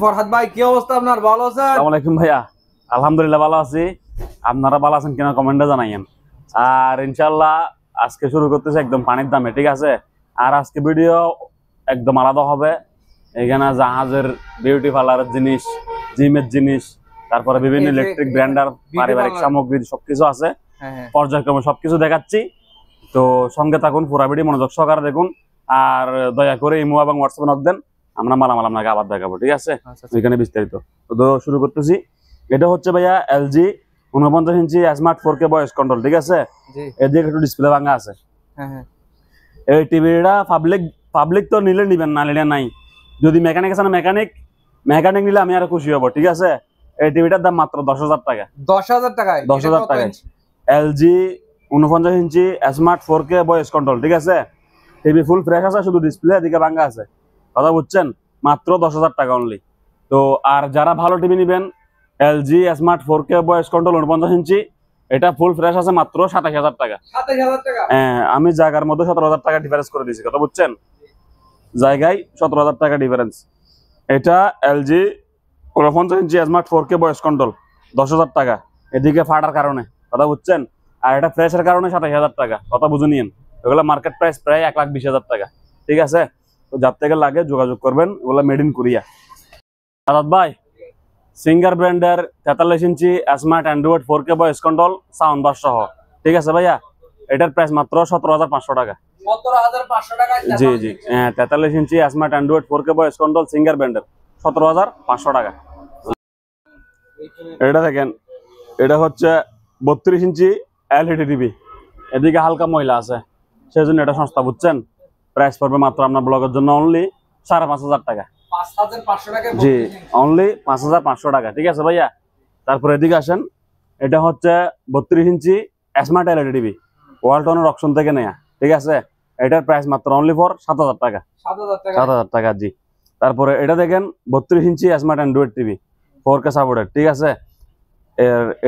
ফরহাদ ভাই, কি অবস্থা আপনার? ভালো আছেন? আসসালামু আলাইকুম ভাইয়া, আলহামদুলিল্লাহ ভালো আছি। আপনারা ভালো আছেন কিনা কমেন্টে জানাইয়েন। আর ইনশাল্লাহ আজকে শুরু করতেছি একদম পানির দামে, ঠিক আছে? আর আজকে ভিডিও একদম আলাদা হবে। এখানে জাহাজের বিউটি পার্লারের জিনিস, জিমের জিনিস, তারপরে বিভিন্ন ইলেকট্রিক ব্র্যান্ডার, পারিবারিক সামগ্রী সবকিছু আছে। পর্যায়ক্রমে সবকিছু দেখাচ্ছি, তো সঙ্গে থাকুন, পুরো ভিডিও মনোযোগ সহকারে দেখুন। আর দয়া করে ইমো এবং হোয়াটসঅ্যাপে নক দেন, আমরা মালামাল আপনাকে আবার দেখাবো, ঠিক আছে? এখানে বিস্তারিত তো শুরু করতেছি। এটা হচ্ছে ভাইয়া এলজি 49 ইঞ্চি স্মার্ট 4K ভয়েস কন্ট্রোল, ঠিক আছে? এদিকে একটু ডিসপ্লে ভাঙা আছে। এই টিভিটা পাবলিক তো নিলে নিবেন, না নিলে নাই। যদি মেকানিক আছে না, মেকানিক নিলে আমি আরো খুশি হবো, ঠিক আছে? এই টিভিটার দাম মাত্র 10,000 টাকা। 10,000 টাকায়? 10,000 টাকায় এলজি 49 ইঞ্চি স্মার্ট 4K ভয়েস কন্ট্রোল, ঠিক আছে? টিভি ফুল ফ্রেশ আছে, শুধু ডিসপ্লে এদিকে ভাঙা আছে, কথা বুঝছেন? মাত্র 10,000 টাকা অনলি। তো আর যারা ভালো টিভি নিবেন, LG smart 4K voice control 49 ইঞ্চি, এটা ফুল ফ্রেশ আছে মাত্র 27,000 টাকা। 27,000 টাকা? হ্যাঁ, আমি জায়গার মধ্যে 17,000 টাকা ডিফারেন্স করে দিয়েছি, কথা বুঝছেন? জায়গায় 17,000 টাকা ডিফারেন্স। এটা এলজি 49 ইঞ্চি স্মার্ট 4K ভয়েস কন্ট্রোল 10,000 টাকা, এদিকে ফাটার কারণে, কথা বুঝছেন? আর এটা ফ্রেশের কারণে 27,000 টাকা, কথা বুঝে নিন। ওগুলো মার্কেট প্রাইস প্রায় 1,20,000 টাকা, ঠিক আছে? তো যার থেকে লাগে যোগাযোগ করবেন, ওগুলো মেড ইন কোরিয়া। আজাদ ভাই, সিঙ্গার ব্র্যান্ডের 43 inch smart android 4K voice control sound bar সহ, ঠিক আছে ভাইয়া? এটার প্রাইস মাত্র 17,500 টাকা। 17,500 টাকা? জি জি, হ্যাঁ, 43 inch smart android 4K voice control singer ব্র্যান্ডের 17,500 টাকা। এটা দেখেন, এটা হচ্ছে 32 ইঞ্চি এলইডি টিভি, এদিকে হালকা ময়লা আছে, সেই জন্য এটা সস্তা, বুঝছেন? প্রাইস পড়বে মাত্র আপনার ব্লগের জন্য অনলি 5,500 টাকা। 5,500 টাকা? জি, অনলি 5,500 টাকা, ঠিক আছে ভাইয়া? তারপরে এদিকে আসেন, এটা হচ্ছে 32 inch smart LED TV, ওয়ালটনের option থেকে নেয়া, ঠিক আছে? এটার প্রাইস মাত্র অনলি ফর 7,000 টাকা। 7,000 টাকা, জি। তারপরে এটা দেখেন 32 inch smart android TV 4K supported, ঠিক আছে?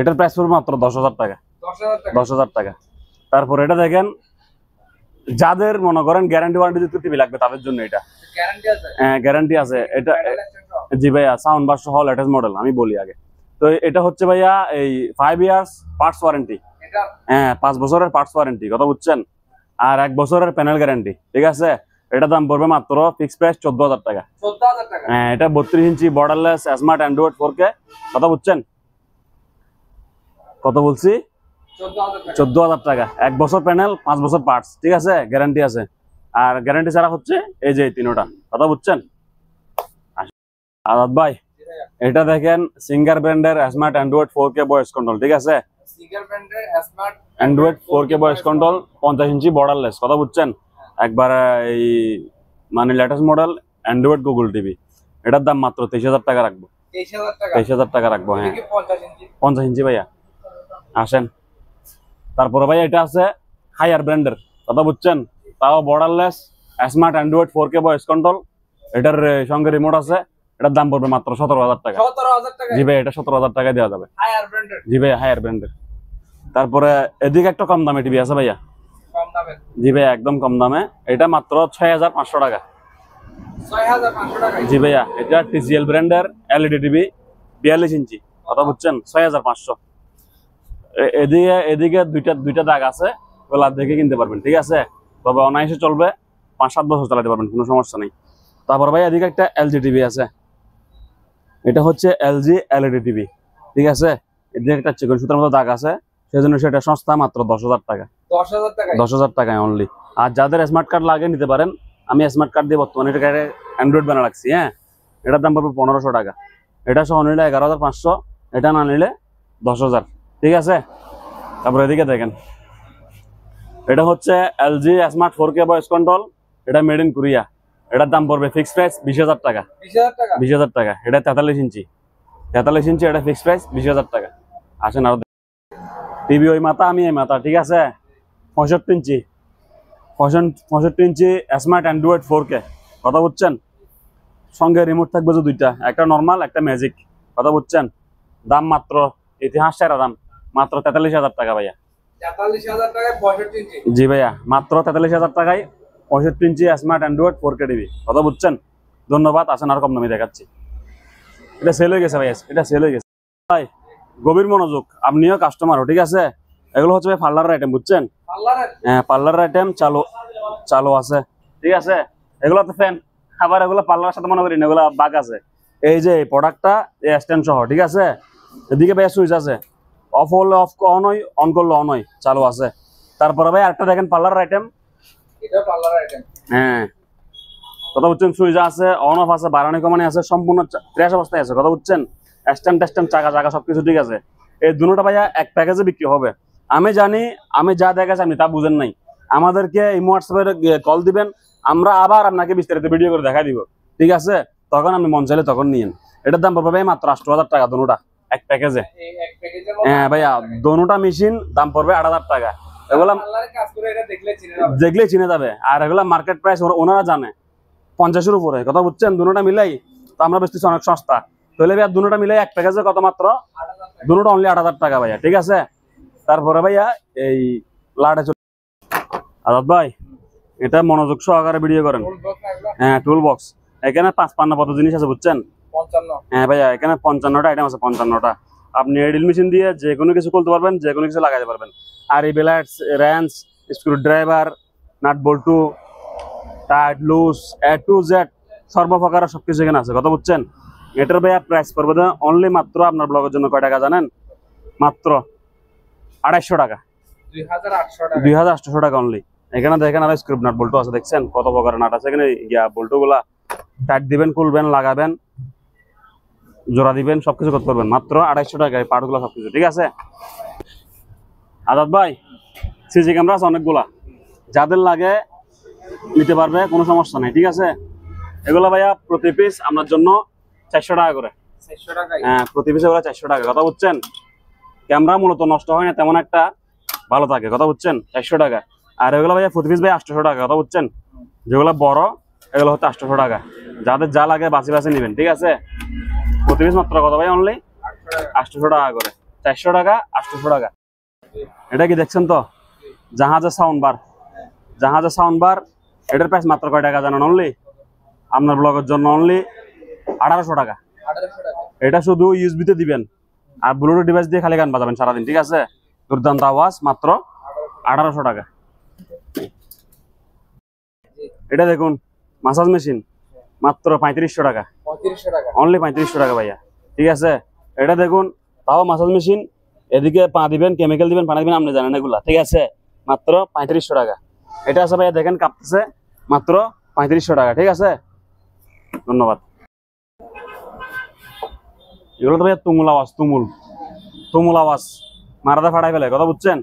এটার প্রাইস পড়বে মাত্র 10,000 টাকা। 10,000 টাকা। তারপরে এটা দেখেন, যাদের মনে করেন গ্যারান্টি ওয়ারেন্টি যুক্ত টিভি লাগবে তাদের জন্য এটা। হ্যাঁ, গ্যারান্টি আছে এটা। জি ভাইয়া, সাউন্ড বার সহ লেটেস্ট মডেল, আমি বলি আগে। তো এটা হচ্ছে ভাইয়া এই 5 ইয়ার্স পার্টস ওয়ারেন্টি, হ্যাঁ, 5 বছরের পার্টস ওয়ারেন্টি, কথা বুঝছেন? আর 1 বছরের প্যানেল গ্যারান্টি, ঠিক আছে? এটা দাম পড়বে মাত্র ফিক্স প্রাইস 14,000 টাকা। 14,000 টাকা? হ্যাঁ, এটা 32 ইঞ্চি বর্ডারলেস স্মার্ট অ্যান্ড্রয়েড 4K, কথা বুঝছেন? কত বলছি? 14,000 টাকা। 1 বছর প্যানেল, 5 বছর পার্টস, ঠিক আছে? গ্যারান্টি আছে। আর গ্যারান্টি ছাড়া হচ্ছে এই যে তিনটা, কথা বুঝছেন? আজাদ ভাই, এটা দেখেন সিঙ্গার ব্র্যান্ডের smart android 4K voice control, ঠিক আছে? সিঙ্গার ব্র্যান্ডের smart android 4K voice control 50 ইঞ্চি বর্ডারলেস, কথা বুঝছেন? একবার এই মানে latest model Android Google TV, এটার দাম মাত্র 23,000 টাকা রাখবো। 23,000 টাকা রাখবো, হ্যাঁ। 50 ইঞ্চি ভাইয়া, আসেন। তারপরে ভাই এটা আছে হায়ার ব্র্যান্ডের, কথা বুঝছেন? তাও borderless smart android 4K voice control, এটার সঙ্গে রিমোট আছে। এটার দাম পড়বে মাত্র 17,000 টাকা। 17,000 টাকা? জি ভাই, এটা 17,000 টাকায় দেওয়া যাবে। হায়ার ব্র্যান্ডের? জি ভাই, হায়ার ব্র্যান্ডের। তারপরে এদিকে একটা কম দামে টিভি আছে ভাইয়া। কম দামে? জি ভাই, একদম কম দামে। এটা মাত্র 6,500 টাকা। 6,500 টাকা? জি ভাইয়া, এটা TCL ব্র্যান্ডের এলইডি টিভি 42 ইঞ্চি, কথা বুঝছেন? 6,500। এদিকে দুইটা দাগ আছে, ওগুলা দেখে কিনতে পারবেন, ঠিক আছে? তবে অনায়াসে চলবে, 5-7 বছর চালাতে পারবেন, কোনো সমস্যা নেই। তারপর ভাই এদিকে একটা এলজি টিভি আছে, এটা হচ্ছে এলজি এলইডি টিভি, ঠিক আছে? এদিকে একটা চিকন সুতার মতো দাগ আছে, সেজন্য সেটা সস্তা, মাত্র 10,000 টাকা। 10,000 টাকা? 10,000 টাকায় অনলি। আর যাদের স্মার্ট কার্ড লাগে নিতে পারেন, আমি স্মার্ট কার্ড দিয়ে বর্তমানে এটা অ্যান্ড্রয়েড বানা রাখছি, হ্যাঁ। এটার দাম পড়বে 1,500 টাকা। এটা সহ নিলে 11,500, এটা না নিলে 10,000, ঠিক আছে? তারপরে এদিকে দেখেন, এটা হচ্ছে LG smart 4K voice control, এটা মেড ইন কোরিয়া। এটার দাম পড়বে ফিক্সড প্রাইস 20,000 টাকা। 20,000 টাকা। এটা 43 ইঞ্চি, এটা ফিক্সড প্রাইস 20,000 টাকা। আসেন আর টিভি ওই মাথা, আমি এই মাথা, ঠিক আছে? 65 ইঞ্চি, 65 ইঞ্চি স্মার্ট অ্যান্ড্রয়েড 4K, কথা বুঝছেন? সঙ্গে রিমোট থাকবে যে দুইটা, একটা নর্মাল, একটা ম্যাজিক, কথা বুঝছেন? দাম মাত্র ইতিহাস সেরা দাম, মাত্র 43,000 টাকা ভাইয়া। 43,000 টাকায় 65 ইঞ্চি? জি ভাইয়া, মাত্র 43,000 টাকায় 65 ইঞ্চি স্মার্ট অ্যান্ড্রয়েড 4K টিভি, কথা বুঝছেন? ধন্যবাদ। আসেন আর কম দামে দেখাচ্ছি। এটা সেল হয়ে গেছে ভাই, এটা সেল হয়ে গেছে ভাই। গভীর মনোযোগ, আপনিও কাস্টমারও, ঠিক আছে। এগুলো হচ্ছে ভাই পার্লারের আইটেম, বুঝছেন? পার্লারের হ্যাঁ, পার্লারের আইটেম চালু চালু আছে, ঠিক আছে। এগুলো তো ফ্যান, আবার এগুলো পার্লারের সাথে মনে করি না, এগুলো বাগ আছে। এই যে এই প্রোডাক্টটা স্ট্যান্ড সহ, ঠিক আছে। এদিকে ভাই সুইচ আছে, অফ হলে অফ অন হয়, অন করলে অন হয়, চালু আছে। তারপরে ভাই আরেকটা দেখেন পার্লারের আইটেম, এটা পার্লারের আইটেম। হ্যাঁ কথা বুঝছেন, সুইচ আছে, অন অফ আছে, বাড়ানি কমানি আছে, সম্পূর্ণ ফ্রেশ অবস্থায় আছে, কথা বুঝছেন। স্ট্যান্ড টেস্ট্যান্ড চাকা চাকা সবকিছু ঠিক আছে। এই দুটোটা ভাইয়া এক প্যাকেজে বিক্রি হবে। আমি জানি, আমি যা দেখাচ্ছি আপনি তা বুঝেন নাই। আমাদেরকে এই হোয়াটসঅ্যাপে কল দিবেন, আমরা আবার আপনাকে বিস্তারিত ভিডিও করে দেখা দিব, ঠিক আছে। তখন আপনি মন চাইলে তখন নিয়েন। এটার দাম পড়বে ভাই মাত্র 8,000 টাকা দুটোটা এক প্যাকেজে। এই এক প্যাকেজের মধ্যে হ্যাঁ ভাইয়া, দুটোটা মেশিন দাম পড়বে 8,000 টাকা। এগুলা পার্লারে কাজ করে এটা দেখলে চিনে যাবে। দেখলেই চিনে যাবে। আর এগুলা মার্কেট প্রাইস ওনারা জানে 50-এর উপরে, কথা বুঝছেন। দুটোটা মিলাই তো আমরা বেচতেছি অনেক সস্তা। তাহলে ভাইয়া দুটোটা মিলাই এক প্যাকেজে কত মাত্র 8,000 টাকা। দুটোটা অনলি 8,000 টাকা ভাইয়া, ঠিক আছে। তারপরে ভাইয়া এই লাটে চলে আজাদ ভাই, এটা মনোযোগ সহকারে ভিডিও করেন। ফুল বক্স না এগুলো? হ্যাঁ, টুল বক্স। এখানে 55 পদ জিনিস আছে, বুঝছেন। 55 হ্যাঁ ভাইয়া, এখানে 55টা আইটেম আছে, 55টা। আপনি এই ড্রিল মেশিন দিয়ে যে কোনো কিছু খুলতে পারবেন, যে কোনো কিছু লাগাতে পারবেন। আর এই বেলাইটস, র্যান্স, screw driver, nut Boltu, tight loose, A to Z সর্বপ্রকার সবকিছু এখানে আছে, কথা বুঝছেন। এটার ভাইয়া প্রাইস পড়বে অনলি মাত্র আপনার ব্লগের জন্য কয় টাকা জানেন? মাত্র 2,800 টাকা, 2800 টাকা। 2,800 টাকা অনলি। এখানে দেখেন আর স্ক্রু নাট বল্টু আছে, দেখছেন কত প্রকারের নাট আছে এখানে। বল্টু গুলা টাইট দিবেন, খুলবেন, লাগাবেন, জোড়া দিবেন, সবকিছু করতে পারবেন মাত্র 2,800 টাকায় পার্টগুলো সবকিছু, ঠিক আছে। আজাদ ভাই, সিসি ক্যামেরা আছে অনেকগুলা, যাদের লাগে নিতে পারবে, কোনো সমস্যা নেই, ঠিক আছে। এগুলো ভাইয়া প্রতি পিস আপনার জন্য 400 টাকা করে। 400 টাকায়। হ্যাঁ, প্রতি পিস এগুলো 400 টাকা, কথা বুঝছেন। ক্যামেরা মূলত নষ্ট হয় না তেমন একটা, ভালো থাকে, কথা বুঝছেন। 400 টাকা। আর এগুলো ভাইয়া প্রতি পিস ভাই 800 টাকা, কথা বুঝছেন। যেগুলো বড় এগুলো হচ্ছে 800 টাকা। যাদের যা লাগে বাছি বাছি নেবেন, ঠিক আছে। প্রতি পিস মাত্র কত ভাই? অনলি 800 টাকা করে। 400 টাকা, 800 টাকা। এটা কি দেখছেন তো? জাহাজের সাউন্ড বার, জাহাজের সাউন্ড বার। এটার প্রাইস মাত্র কয় টাকা জানেন? অনলি আপনার ব্লগের জন্য অনলি 1800 টাকা। 1800 টাকা। এটা শুধু ইউএসবি তে দিবেন আর ব্লুটুথ ডিভাইস দিয়ে খালি গান বাজাবেন সারাদিন, ঠিক আছে। দুর্দান্ত আওয়াজ, মাত্র 1800 টাকা। এটা দেখুন মাসাজ মেশিন, মাত্র 3500 টাকা। 3500 টাকা। অনলি 3500 টাকা ভাইয়া, ঠিক আছে। এটা দেখুন, তাও মাসাজ মেশিন, এদিকে পা দিবেন, কেমিক্যাল দিবেন, পানি দিবেন, আপনি জানেন এগুলা, ঠিক আছে। মাত্র 3500 টাকা। এটা আছে ভাইয়া, দেখেন কাঁপতেছে, মাত্র 3500 টাকা, ঠিক আছে। ধন্যবাদ। এগুলো তো ভাইয়া তুমুল আওয়াজ, তুমুল তুমুল আওয়াজ, মারাদা ফাটাই ফেলে, কথা বুঝছেন।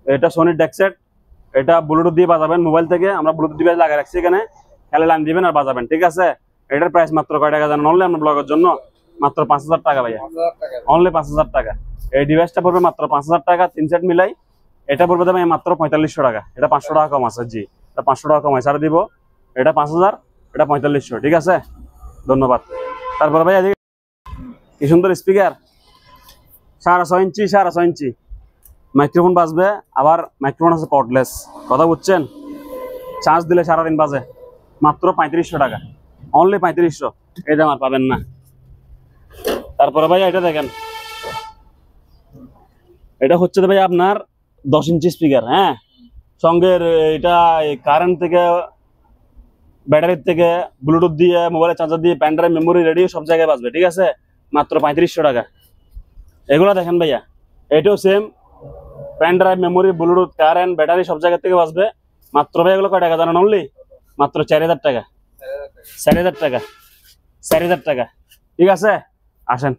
এটা সোনির ডেকসেট, এটা ব্লুটুথ দিয়ে বাজাবেন মোবাইল থেকে। আমরা ব্লুটুথ ডিভাইস লাগিয়ে রাখছি এখানে, খেলে লাইন দিবেন আর বাজাবেন, ঠিক আছে। এটার প্রাইস মাত্র কয় টাকা জানেন? অনলি আপনার ব্লগের জন্য মাত্র 5000 টাকা ভাইয়া, 5000 টাকা। অনলি 5000 টাকা। এই ডিভাইসটা পড়বে মাত্র 5000 টাকা, 3 সেট মিলাই। এটা পড়বে ভাই মাত্র 4500 টাকা। এটা 500 টাকা কম আছে, জি এটা 500 টাকা কম ছাড় দিব। এটা 5000, এটা 4500, ঠিক আছে। ধন্যবাদ। তারপরে ভাই এদিকে কি সুন্দর স্পিকার, 6.5 ইঞ্চি, 6.5 ইঞ্চি মাইক্রোফোন বাজবে। আবার মাইক্রোফোন আছে কর্ডলেস, কথা বুঝছেন। চার্জ দিলে সারাদিন বাজে, মাত্র 3500 টাকা, অনলি 3500। এই দাম আর পাবেন না। তারপরে ভাই এটা দেখেন, এটা হচ্ছে ভাই আপনার 10 ইঞ্চি স্পিকার, হ্যাঁ। সঙ্গে এটা কারেন্ট থেকে, ব্যাটারির থেকে, ব্লুটুথ দিয়ে, মোবাইলের চার্জার দিয়ে, প্যান্ড্রাইভ, মেমোরি, রেডিও সব জায়গায় বাজবে, ঠিক আছে। মাত্র 3500 টাকা। এগুলো দেখেন ভাইয়া, এটাও same, pendrive, memory, bluetooth, current, battery সব জায়গা থেকে বাজবে। মাত্র ভাই এগুলো কয় টাকা জানেন? অনলি মাত্র 4000 টাকা, 4000 টাকা, 4000 টাকা, ঠিক আছে। আসেন।